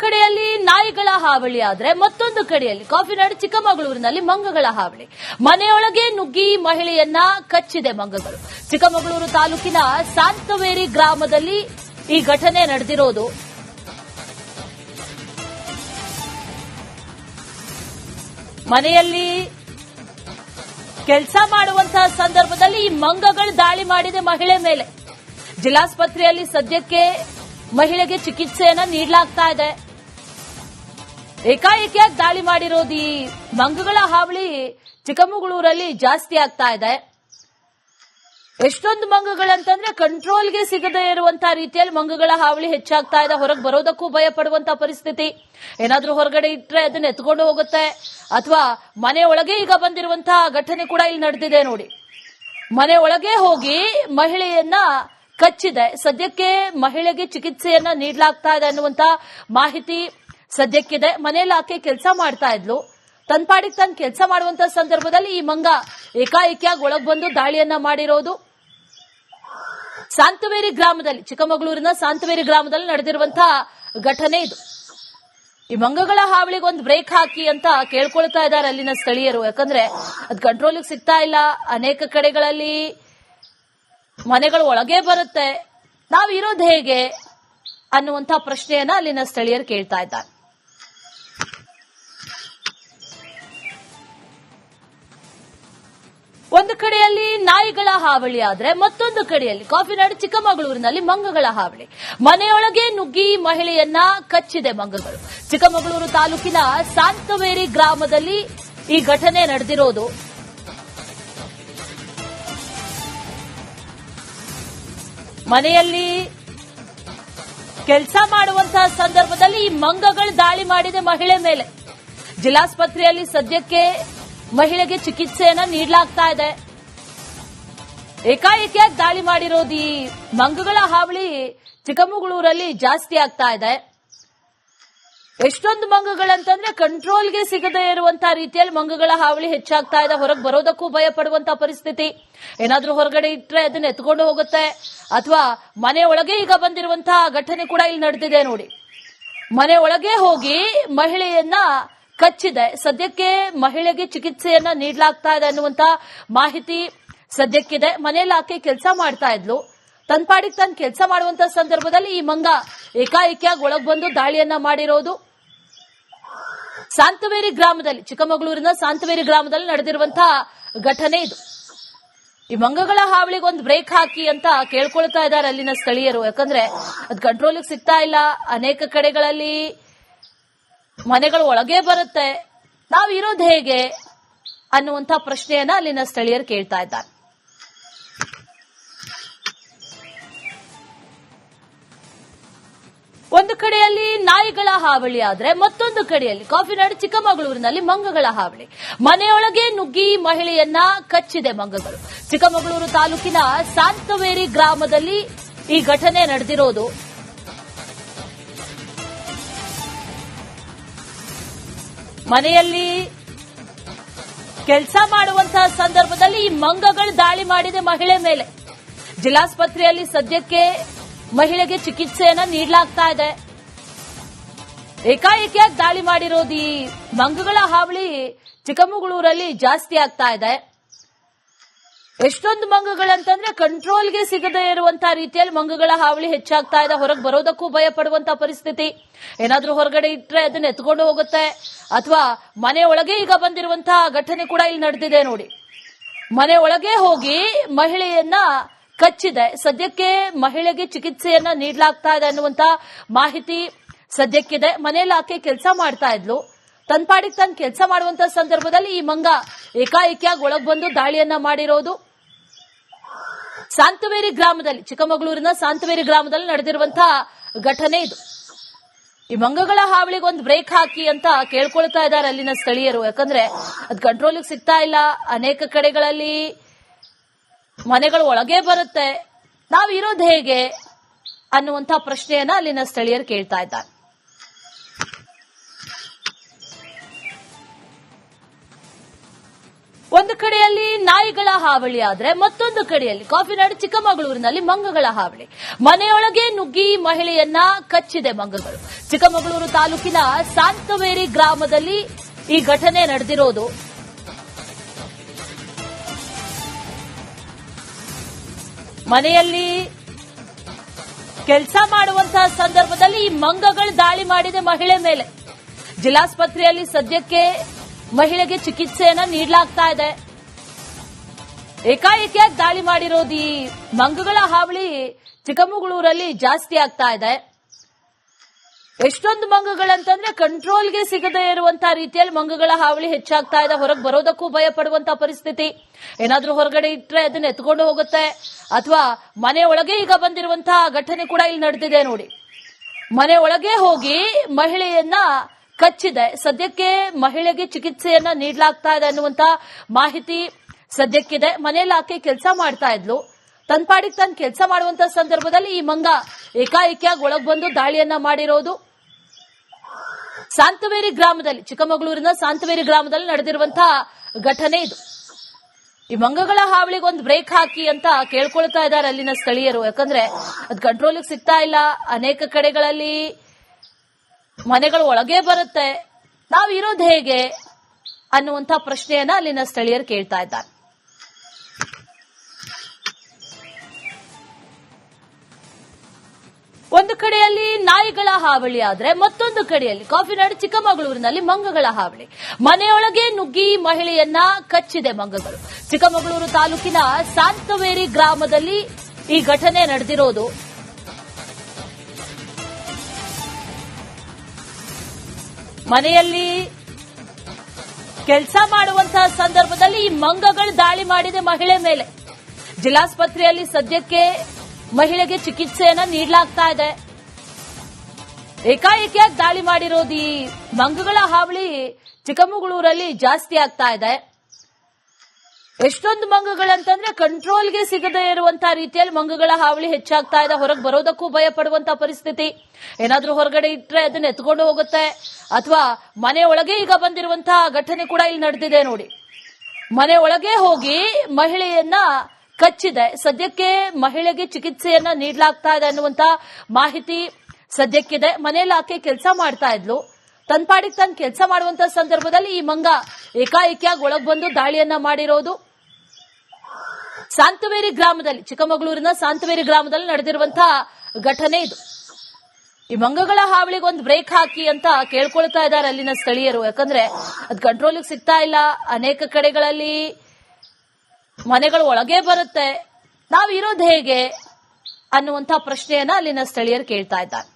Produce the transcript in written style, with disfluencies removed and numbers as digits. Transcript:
ಕಡೆಯಲ್ಲಿ ನಾಯಿಗಳ ಹಾವಳಿ ಆದ್ರೆ ಮತ್ತೊಂದು ಕಡೆಯಲ್ಲಿ ಕಾಫಿನಾಡು ಚಿಕ್ಕಮಗಳೂರಿನಲ್ಲಿ ಮಂಗಗಳ ಹಾವಳಿ. ಮನೆಯೊಳಗೆ ನುಗ್ಗಿ ಮಹಿಳೆಯನ್ನ ಕಚ್ಚಿದೆ ಮಂಗಗಳು. ಚಿಕ್ಕಮಗಳೂರು ತಾಲೂಕಿನ ಸಾಂತವೇರಿ ಗ್ರಾಮದಲ್ಲಿ ಈ ಘಟನೆ ನಡೆದಿರೋದು. ಮನೆಯಲ್ಲಿ ಕೆಲಸ ಮಾಡುವಂತಹ ಸಂದರ್ಭದಲ್ಲಿ ಈ ಮಂಗಗಳು ದಾಳಿ ಮಾಡಿದೆ ಮಹಿಳೆ ಮೇಲೆ. ಜಿಲ್ಲಾಸ್ಪತ್ರೆಯಲ್ಲಿ ಸದ್ಯಕ್ಕೆ ಮಹಿಳೆಗೆ ಚಿಕಿತ್ಸೆಯನ್ನ ನೀಡಲಾಗ್ತಾ ಇದೆ. ಏಕಾಏಕಿಯಾಗಿ ದಾಳಿ ಮಾಡಿರೋದು ಈ ಮಂಗಗಳ ಹಾವಳಿ ಚಿಕ್ಕಮಗಳೂರಲ್ಲಿ ಜಾಸ್ತಿ ಆಗ್ತಾ ಇದೆ. ಎಷ್ಟೊಂದು ಮಂಗಗಳಂತಂದ್ರೆ ಕಂಟ್ರೋಲ್ಗೆ ಸಿಗದೇ ಇರುವಂತಹ ರೀತಿಯಲ್ಲಿ ಮಂಗಗಳ ಹಾವಳಿ ಹೆಚ್ಚಾಗ್ತಾ ಇದೆ. ಹೊರಗೆ ಬರೋದಕ್ಕೂ ಭಯ ಪಡುವಂತಹ ಪರಿಸ್ಥಿತಿ. ಏನಾದ್ರೂ ಹೊರಗಡೆ ಇಟ್ರೆ ಅದನ್ನ ಎತ್ಕೊಂಡು ಹೋಗುತ್ತೆ, ಅಥವಾ ಮನೆ ಒಳಗೆ ಈಗ ಬಂದಿರುವಂತಹ ಘಟನೆ ಕೂಡ ಇಲ್ಲಿ ನಡೆದಿದೆ ನೋಡಿ. ಮನೆ ಒಳಗೆ ಹೋಗಿ ಮಹಿಳೆಯನ್ನ ಕಚ್ಚಿದೆ. ಸದ್ಯಕ್ಕೆ ಮಹಿಳೆಗೆ ಚಿಕಿತ್ಸೆಯನ್ನ ನೀಡಲಾಗ್ತಾ ಇದೆ ಅನ್ನುವಂತ ಮಾಹಿತಿ ಸದ್ಯಕ್ಕಿದೆ. ಮನೆಯಲ್ಲಿ ಆಕೆ ಕೆಲಸ ಮಾಡ್ತಾ ಇದ್ಲು. ತನ್ನ ಪಾಡಿಗೆ ತಾನು ಕೆಲಸ ಮಾಡುವಂತ ಸಂದರ್ಭದಲ್ಲಿ ಈ ಮಂಗ ಏಕಾಏಕಿಯಾಗಿ ಒಳಗ್ ಬಂದು ದಾಳಿಯನ್ನ ಮಾಡಿರೋದು. ಸಾಂತವೇರಿ ಗ್ರಾಮದಲ್ಲಿ, ಚಿಕ್ಕಮಗಳೂರಿನ ಸಾಂತವೇರಿ ಗ್ರಾಮದಲ್ಲಿ ನಡೆದಿರುವಂತಹ ಘಟನೆ ಇದು. ಈ ಮಂಗಗಳ ಹಾವಳಿಗೆ ಒಂದು ಬ್ರೇಕ್ ಹಾಕಿ ಅಂತ ಕೇಳ್ಕೊಳ್ತಾ ಇದ್ದಾರೆ ಅಲ್ಲಿನ ಸ್ಥಳೀಯರು. ಯಾಕಂದ್ರೆ ಅದು ಕಂಟ್ರೋಲಿಗೆ ಸಿಗ್ತಾ ಇಲ್ಲ. ಅನೇಕ ಕಡೆಗಳಲ್ಲಿ ಮನೆಗಳು ಒಳಗೆ ಬರುತ್ತೆ, ನಾವಿರೋದು ಹೇಗೆ ಅನ್ನುವಂಥ ಪ್ರಶ್ನೆಯನ್ನ ಅಲ್ಲಿನ ಸ್ಥಳೀಯರು ಕೇಳ್ತಾ ಇದ್ದಾರೆ. ಒಂದು ಕಡೆಯಲ್ಲಿ ನಾಯಿಗಳ ಹಾವಳಿ ಆದ್ರೆ ಮತ್ತೊಂದು ಕಡೆಯಲ್ಲಿ ಕಾಫಿನಾಡು ಚಿಕ್ಕಮಗಳೂರಿನಲ್ಲಿ ಮಂಗಗಳ ಹಾವಳಿ. ಮನೆಯೊಳಗೆ ನುಗ್ಗಿ ಮಹಿಳೆಯನ್ನ ಕಚ್ಚಿದೆ ಮಂಗಗಳು. ಚಿಕ್ಕಮಗಳೂರು ತಾಲೂಕಿನ ಸಾಂತವೇರಿ ಗ್ರಾಮದಲ್ಲಿ ಈ ಘಟನೆ ನಡೆದಿರೋದು. ಮನೆಯಲ್ಲಿ ಕೆಲಸ ಮಾಡುವಂತಹ ಸಂದರ್ಭದಲ್ಲಿ ಈ ಮಂಗಗಳು ದಾಳಿ ಮಾಡಿದೆ ಮಹಿಳೆ ಮೇಲೆ. ಜಿಲ್ಲಾಸ್ಪತ್ರೆಯಲ್ಲಿ ಸದ್ಯಕ್ಕೆ ಮಹಿಳೆಗೆ ಚಿಕಿತ್ಸೆಯನ್ನ ನೀಡಲಾಗ್ತಾ ಇದೆ. ಏಕಾಏಕಿಯಾಗಿ ದಾಳಿ ಮಾಡಿರೋದು ಈ ಮಂಗಗಳ ಹಾವಳಿ ಚಿಕ್ಕಮಗಳೂರಲ್ಲಿ ಜಾಸ್ತಿ ಆಗ್ತಾ ಇದೆ. ಎಷ್ಟೊಂದು ಮಂಗಗಳಂತಂದ್ರೆ ಕಂಟ್ರೋಲ್ಗೆ ಸಿಗದೇ ಇರುವಂತಹ ರೀತಿಯಲ್ಲಿ ಮಂಗಗಳ ಹಾವಳಿ ಹೆಚ್ಚಾಗ್ತಾ ಇದೆ. ಹೊರಗೆ ಬರೋದಕ್ಕೂ ಭಯ ಪಡುವಂತಹ ಪರಿಸ್ಥಿತಿ. ಏನಾದ್ರೂ ಹೊರಗಡೆ ಇಟ್ರೆ ಅದನ್ನ ಎತ್ಕೊಂಡು ಹೋಗುತ್ತೆ, ಅಥವಾ ಮನೆ ಒಳಗೆ ಈಗ ಬಂದಿರುವಂತಹ ಘಟನೆ ಕೂಡ ಇಲ್ಲಿ ನಡೆದಿದೆ ನೋಡಿ. ಮನೆ ಒಳಗೆ ಹೋಗಿ ಮಹಿಳೆಯನ್ನ ಕಚ್ಚಿದೆ. ಸದ್ಯಕ್ಕೆ ಮಹಿಳೆಗೆ ಚಿಕಿತ್ಸೆಯನ್ನ ನೀಡಲಾಗ್ತಾ ಇದೆ ಅನ್ನುವಂತ ಮಾಹಿತಿ ಸದ್ಯಕ್ಕಿದೆ. ಮನೆಯಲ್ಲಿ ಆಕೆ ಕೆಲಸ ಮಾಡ್ತಾ ಇದ್ಲು. ತನ್ನ ಪಾಡಿಗೆ ತಾನು ಕೆಲಸ ಮಾಡುವಂತ ಸಂದರ್ಭದಲ್ಲಿ ಈ ಮಂಗ ಏಕಾಏಕಿಯಾಗಿ ಒಳಗ್ ಬಂದು ದಾಳಿಯನ್ನ ಮಾಡಿರೋದು. ಸಾಂತವೇರಿ ಗ್ರಾಮದಲ್ಲಿ, ಚಿಕ್ಕಮಗಳೂರಿನ ಸಾಂತವೇರಿ ಗ್ರಾಮದಲ್ಲಿ ನಡೆದಿರುವಂತಹ ಘಟನೆ ಇದು. ಈ ಮಂಗಗಳ ಹಾವಳಿಗೆ ಒಂದು ಬ್ರೇಕ್ ಹಾಕಿ ಅಂತ ಕೇಳ್ಕೊಳ್ತಾ ಇದ್ದಾರೆ ಅಲ್ಲಿನ ಸ್ಥಳೀಯರು. ಯಾಕಂದ್ರೆ ಅದು ಕಂಟ್ರೋಲಿಗೆ ಸಿಗ್ತಾ ಇಲ್ಲ. ಅನೇಕ ಕಡೆಗಳಲ್ಲಿ ಮನೆಗಳು ಒಳಗೆ ಬರುತ್ತೆ, ನಾವಿರೋದು ಹೇಗೆ ಅನ್ನುವಂಥ ಪ್ರಶ್ನೆಯನ್ನ ಅಲ್ಲಿನ ಸ್ಥಳೀಯರು ಕೇಳ್ತಾ ಇದ್ದಾರೆ. ಒಂದು ಕಡೆಯಲ್ಲಿ ನಾಯಿಗಳ ಹಾವಳಿ ಆದ್ರೆ ಮತ್ತೊಂದು ಕಡೆಯಲ್ಲಿ ಕಾಫಿನಾಡು ಚಿಕ್ಕಮಗಳೂರಿನಲ್ಲಿ ಮಂಗಗಳ ಹಾವಳಿ. ಮನೆಯೊಳಗೆ ನುಗ್ಗಿ ಮಹಿಳೆಯನ್ನ ಕಚ್ಚಿದೆ ಮಂಗಗಳು. ಚಿಕ್ಕಮಗಳೂರು ತಾಲೂಕಿನ ಸಾಂತವೇರಿ ಗ್ರಾಮದಲ್ಲಿ ಈ ಘಟನೆ ನಡೆದಿರೋದು. ಮನೆಯಲ್ಲಿ ಕೆಲಸ ಮಾಡುವಂತಹ ಸಂದರ್ಭದಲ್ಲಿ ಈ ಮಂಗಗಳು ದಾಳಿ ಮಾಡಿದೆ ಮಹಿಳೆ ಮೇಲೆ. ಜಿಲ್ಲಾಸ್ಪತ್ರೆಯಲ್ಲಿ ಸದ್ಯಕ್ಕೆ ಮಹಿಳೆಗೆ ಚಿಕಿತ್ಸೆಯನ್ನ ನೀಡಲಾಗ್ತಾ ಇದೆ. ಏಕಾಏಕಿಯಾಗಿ ದಾಳಿ ಮಾಡಿರೋದು ಈ ಮಂಗಗಳ ಹಾವಳಿ ಚಿಕ್ಕಮಗಳೂರಲ್ಲಿ ಜಾಸ್ತಿ ಆಗ್ತಾ ಇದೆ. ಎಷ್ಟೊಂದು ಮಂಗಗಳಂತಂದ್ರೆ ಕಂಟ್ರೋಲ್ಗೆ ಸಿಗದೇ ಇರುವಂತಹ ರೀತಿಯಲ್ಲಿ ಮಂಗಗಳ ಹಾವಳಿ ಹೆಚ್ಚಾಗ್ತಾ ಇದೆ. ಹೊರಗೆ ಬರೋದಕ್ಕೂ ಭಯ ಪಡುವಂತಹ ಪರಿಸ್ಥಿತಿ. ಏನಾದ್ರೂ ಹೊರಗಡೆ ಇಟ್ರೆ ಅದನ್ನ ಎತ್ಕೊಂಡು ಹೋಗುತ್ತೆ, ಅಥವಾ ಮನೆ ಒಳಗೆ ಈಗ ಬಂದಿರುವಂತಹ ಘಟನೆ ಕೂಡ ಇಲ್ಲಿ ನಡೆದಿದೆ ನೋಡಿ. ಮನೆ ಒಳಗೆ ಹೋಗಿ ಮಹಿಳೆಯನ್ನ ಕಚ್ಚಿದೆ. ಸದ್ಯಕ್ಕೆ ಮಹಿಳೆಗೆ ಚಿಕಿತ್ಸೆಯನ್ನ ನೀಡಲಾಗ್ತಾ ಇದೆ ಅನ್ನುವಂತ ಮಾಹಿತಿ ಸದ್ಯಕ್ಕಿದೆ. ಮನೆಯಲ್ಲಿ ಆಕೆ ಕೆಲಸ ಮಾಡ್ತಾ ಇದ್ಲು. ತನ್ನ ಪಾಡಿಗೆ ತಾನು ಕೆಲಸ ಮಾಡುವಂತ ಸಂದರ್ಭದಲ್ಲಿ ಈ ಮಂಗ ಏಕಾಏಕಿಯಾಗಿ ಒಳಗ್ ಬಂದು ದಾಳಿಯನ್ನ ಮಾಡಿರೋದು. ಸಾಂತವೇರಿ ಗ್ರಾಮದಲ್ಲಿ, ಚಿಕ್ಕಮಗಳೂರಿನ ಸಾಂತವೇರಿ ಗ್ರಾಮದಲ್ಲಿ ನಡೆದಿರುವಂತಹ ಘಟನೆ ಇದು. ಈ ಮಂಗಗಳ ಹಾವಳಿಗೆ ಒಂದು ಬ್ರೇಕ್ ಹಾಕಿ ಅಂತ ಕೇಳ್ಕೊಳ್ತಾ ಇದ್ದಾರೆ ಅಲ್ಲಿನ ಸ್ಥಳೀಯರು. ಯಾಕಂದ್ರೆ ಅದು ಕಂಟ್ರೋಲಿಗೆ ಸಿಗ್ತಾ ಇಲ್ಲ. ಅನೇಕ ಕಡೆಗಳಲ್ಲಿ ಮನೆಗಳು ಒಳಗೆ ಬರುತ್ತೆ, ನಾವಿರೋದು ಹೇಗೆ ಅನ್ನುವಂಥ ಪ್ರಶ್ನೆಯನ್ನ ಅಲ್ಲಿನ ಸ್ಥಳೀಯರು ಕೇಳ್ತಾ ಇದ್ದಾರೆ. ಒಂದು ಕಡೆಯಲ್ಲಿ ನಾಯಿಗಳ ಹಾವಳಿ ಆದ್ರೆ ಮತ್ತೊಂದು ಕಡೆಯಲ್ಲಿ ಕಾಫಿನಾಡು ಚಿಕ್ಕಮಗಳೂರಿನಲ್ಲಿ ಮಂಗಗಳ ಹಾವಳಿ. ಮನೆಯೊಳಗೆ ನುಗ್ಗಿ ಮಹಿಳೆಯನ್ನ ಕಚ್ಚಿದೆ ಮಂಗಗಳು. ಚಿಕ್ಕಮಗಳೂರು ತಾಲೂಕಿನ ಸಾಂತವೇರಿ ಗ್ರಾಮದಲ್ಲಿ ಈ ಘಟನೆ ನಡೆದಿರೋದು. ಮನೆಯಲ್ಲಿ ಕೆಲಸ ಮಾಡುವಂತಹ ಸಂದರ್ಭದಲ್ಲಿ ಈ ಮಂಗಗಳು ದಾಳಿ ಮಾಡಿದೆ ಮಹಿಳೆ ಮೇಲೆ. ಜಿಲ್ಲಾಸ್ಪತ್ರೆಯಲ್ಲಿ ಸದ್ಯಕ್ಕೆ ಮಹಿಳೆಗೆ ಚಿಕಿತ್ಸೆಯನ್ನ ನೀಡಲಾಗ್ತಾ ಇದೆ. ಏಕಾಏಕಿಯಾಗಿ ದಾಳಿ ಮಾಡಿರೋದು. ಈ ಮಂಗಗಳ ಹಾವಳಿ ಚಿಕ್ಕಮಗಳೂರಲ್ಲಿ ಜಾಸ್ತಿ ಆಗ್ತಾ ಇದೆ. ಎಷ್ಟೊಂದು ಮಂಗಗಳಂತಂದ್ರೆ ಕಂಟ್ರೋಲ್ಗೆ ಸಿಗದೇ ಇರುವಂತಹ ರೀತಿಯಲ್ಲಿ ಮಂಗಗಳ ಹಾವಳಿ ಹೆಚ್ಚಾಗ್ತಾ ಇದೆ. ಹೊರಗೆ ಬರೋದಕ್ಕೂ ಭಯ ಪಡುವಂತಹ ಪರಿಸ್ಥಿತಿ. ಏನಾದ್ರೂ ಹೊರಗಡೆ ಇಟ್ರೆ ಅದನ್ನ ಎತ್ಕೊಂಡು ಹೋಗುತ್ತೆ, ಅಥವಾ ಮನೆ ಒಳಗೆ ಈಗ ಬಂದಿರುವಂತಹ ಘಟನೆ ಕೂಡ ಇಲ್ಲಿ ನಡೆದಿದೆ ನೋಡಿ. ಮನೆ ಒಳಗೆ ಹೋಗಿ ಮಹಿಳೆಯನ್ನ ಕಚ್ಚಿದೆ. ಸದ್ಯಕ್ಕೆ ಮಹಿಳೆಗೆ ಚಿಕಿತ್ಸೆಯನ್ನ ನೀಡಲಾಗ್ತಾ ಇದೆ ಅನ್ನುವಂತ ಮಾಹಿತಿ ಸದ್ಯಕ್ಕಿದೆ. ಮನೆಯಲ್ಲಿ ಆಕೆ ಕೆಲಸ ಮಾಡ್ತಾ ಇದ್ಲು. ತನ್ನ ಪಾಡಿಗೆ ತಾನು ಕೆಲಸ ಮಾಡುವಂತ ಸಂದರ್ಭದಲ್ಲಿ ಈ ಮಂಗ ಏಕಾಏಕಿಯಾಗಿ ಒಳಗ್ ಬಂದು ದಾಳಿಯನ್ನ ಮಾಡಿರೋದು. ಸಾಂತವೇರಿ ಗ್ರಾಮದಲ್ಲಿ, ಚಿಕ್ಕಮಗಳೂರಿನ ಸಾಂತವೇರಿ ಗ್ರಾಮದಲ್ಲಿ ನಡೆದಿರುವಂತಹ ಘಟನೆ ಇದು. ಈ ಮಂಗಗಳ ಹಾವಳಿಗೆ ಒಂದು ಬ್ರೇಕ್ ಹಾಕಿ ಅಂತ ಕೇಳ್ಕೊಳ್ತಾ ಇದ್ದಾರೆ ಅಲ್ಲಿನ ಸ್ಥಳೀಯರು. ಯಾಕಂದ್ರೆ ಅದು ಕಂಟ್ರೋಲಿಗೆ ಸಿಗ್ತಾ ಇಲ್ಲ. ಅನೇಕ ಕಡೆಗಳಲ್ಲಿ ಮನೆಗಳು ಒಳಗೆ ಬರುತ್ತೆ, ನಾವು ಇರೋದು ಹೇಗೆ ಅನ್ನುವಂತ ಪ್ರಶ್ನೆಯನ್ನ ಅಲ್ಲಿನ ಸ್ಥಳೀಯರು ಕೇಳ್ತಾ ಇದ್ದಾರೆ. ಒಂದು ಕಡೆಯಲ್ಲಿ ನಾಯಿಗಳ ಹಾವಳಿ ಆದ್ರೆ ಮತ್ತೊಂದು ಕಡೆಯಲ್ಲಿ ಕಾಫಿನಾಡು ಚಿಕ್ಕಮಗಳೂರಿನಲ್ಲಿ ಮಂಗಗಳ ಹಾವಳಿ. ಮನೆಯೊಳಗೆ ನುಗ್ಗಿ ಮಹಿಳೆಯನ್ನ ಕಚ್ಚಿದೆ ಮಂಗಗಳು. ಚಿಕ್ಕಮಗಳೂರು ತಾಲೂಕಿನ ಸಾಂತವೇರಿ ಗ್ರಾಮದಲ್ಲಿ ಈ ಘಟನೆ ನಡೆದಿರೋದು. ಮನೆಯಲ್ಲಿ ಕೆಲಸ ಮಾಡುವಂತಹ ಸಂದರ್ಭದಲ್ಲಿ ಈ ಮಂಗಗಳು ದಾಳಿ ಮಾಡಿದೆ ಮಹಿಳೆ ಮೇಲೆ. ಜಿಲ್ಲಾಸ್ಪತ್ರೆಯಲ್ಲಿ ಸದ್ಯಕ್ಕೆ ಮಹಿಳೆಗೆ ಚಿಕಿತ್ಸೆಯನ್ನ ನೀಡಲಾಗ್ತಾ ಇದೆ. ಏಕಾಏಕಿಯಾಗಿ ದಾಳಿ ಮಾಡಿರೋದು. ಈ ಮಂಗಗಳ ಹಾವಳಿ ಚಿಕ್ಕಮಗಳೂರಲ್ಲಿ ಜಾಸ್ತಿ ಆಗ್ತಾ ಇದೆ. ಎಷ್ಟೊಂದು ಮಂಗಗಳಂತಂದ್ರೆ ಕಂಟ್ರೋಲ್ಗೆ ಸಿಗದೇ ಇರುವಂತಹ ರೀತಿಯಲ್ಲಿ ಮಂಗಗಳ ಹಾವಳಿ ಹೆಚ್ಚಾಗ್ತಾ ಇದೆ. ಹೊರಗೆ ಬರೋದಕ್ಕೂ ಭಯ ಪಡುವಂತಹ ಪರಿಸ್ಥಿತಿ. ಏನಾದ್ರೂ ಹೊರಗಡೆ ಇಟ್ರೆ ಅದನ್ನ ಎತ್ಕೊಂಡು ಹೋಗುತ್ತೆ, ಅಥವಾ ಮನೆ ಒಳಗೆ ಈಗ ಬಂದಿರುವಂತಹ ಘಟನೆ ಕೂಡ ಇಲ್ಲಿ ನಡೆದಿದೆ ನೋಡಿ. ಮನೆ ಒಳಗೆ ಹೋಗಿ ಮಹಿಳೆಯನ್ನ ಕಚ್ಚಿದೆ. ಸದ್ಯಕ್ಕೆ ಮಹಿಳೆಗೆ ಚಿಕಿತ್ಸೆಯನ್ನ ನೀಡಲಾಗ್ತಾ ಇದೆ ಅನ್ನುವಂತ ಮಾಹಿತಿ ಸದ್ಯಕ್ಕಿದೆ. ಮನೆಯಲ್ಲಿ ಆಕೆ ಕೆಲಸ ಮಾಡ್ತಾ ಇದ್ಲು. ತನ್ನ ಪಾಡಿಗೆ ತಾನು ಕೆಲಸ ಮಾಡುವಂತ ಸಂದರ್ಭದಲ್ಲಿ ಈ ಮಂಗ ಏಕಾಏಕಿಯಾಗಿ ಒಳಗ್ ಬಂದು ದಾಳಿಯನ್ನ ಮಾಡಿರೋದು. ಸಾಂತವೇರಿ ಗ್ರಾಮದಲ್ಲಿ, ಚಿಕ್ಕಮಗಳೂರಿನ ಸಾಂತವೇರಿ ಗ್ರಾಮದಲ್ಲಿ ನಡೆದಿರುವಂತಹ ಘಟನೆ ಇದು. ಈ ಮಂಗಗಳ ಹಾವಳಿಗೆ ಒಂದು ಬ್ರೇಕ್ ಹಾಕಿ ಅಂತ ಕೇಳ್ಕೊಳ್ತಾ ಇದ್ದಾರೆ ಅಲ್ಲಿನ ಸ್ಥಳೀಯರು. ಯಾಕಂದ್ರೆ ಅದು ಕಂಟ್ರೋಲಿಗೆ ಸಿಗ್ತಾ ಇಲ್ಲ. ಅನೇಕ ಕಡೆಗಳಲ್ಲಿ ಮನೆಗಳು ಒಳಗೆ ಬರುತ್ತೆ, ನಾವು ಇರೋದು ಹೇಗೆ ಅನ್ನುವಂತ ಪ್ರಶ್ನೆಯನ್ನ ಅಲ್ಲಿನ ಸ್ಥಳೀಯರು ಕೇಳ್ತಾ ಇದ್ದಾರೆ.